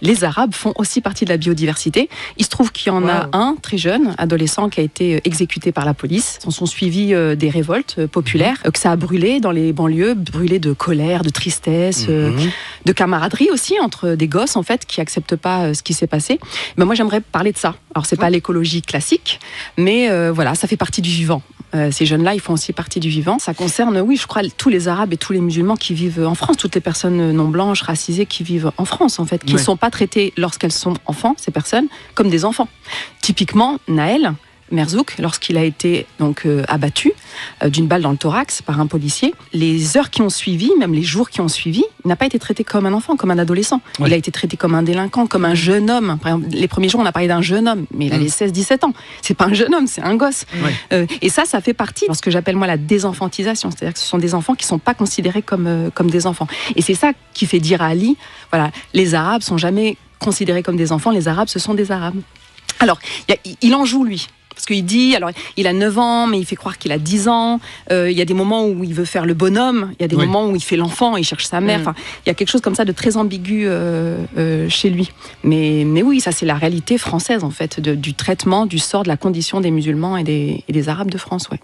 Les Arabes font aussi partie de la biodiversité. Il se trouve qu'il y en a un, très jeune, adolescent, qui a été exécuté par la police. S'en sont suivis des révoltes populaires, que ça a brûlé dans les banlieues, brûlé de colère, de tristesse, de camaraderie aussi, entre des gosses, en fait, qui acceptent pas ce qui s'est passé. Ben, moi, j'aimerais parler de ça. Alors, c'est pas l'écologie classique, mais voilà, ça fait partie du vivant. Ces jeunes-là, ils font aussi partie du vivant. Ça concerne, oui, je crois, tous les Arabes et tous les musulmans qui vivent en France, toutes les personnes non blanches, racisées qui vivent en France, en fait, qui ne sont pas traitées lorsqu'elles sont enfants, ces personnes, comme des enfants. Typiquement, Naël Merzouk, lorsqu'il a été donc abattu d'une balle dans le thorax par un policier, les heures qui ont suivi, même les jours qui ont suivi, il n'a pas été traité comme un enfant, comme un adolescent. Il a été traité comme un délinquant, comme un jeune homme. Par exemple, les premiers jours, on a parlé d'un jeune homme, mais il avait 16-17 ans. C'est pas un jeune homme, c'est un gosse. Et ça fait partie de ce que j'appelle moi la désenfantisation. C'est-à-dire que ce sont des enfants qui ne sont pas considérés comme des enfants. Et c'est ça qui fait dire à Ali, voilà, les Arabes sont jamais considérés comme des enfants, les Arabes, ce sont des Arabes. Alors, il en joue, lui. Parce qu'il dit, alors il a 9 ans, mais il fait croire qu'il a 10 ans. Il y a des moments où il veut faire le bonhomme, il y a des moments où il fait l'enfant, il cherche sa mère. Enfin, il y a quelque chose comme ça de très ambigu chez lui. Mais oui, ça c'est la réalité française en fait, du traitement, du sort, de la condition des musulmans et des Arabes de France. Ouais.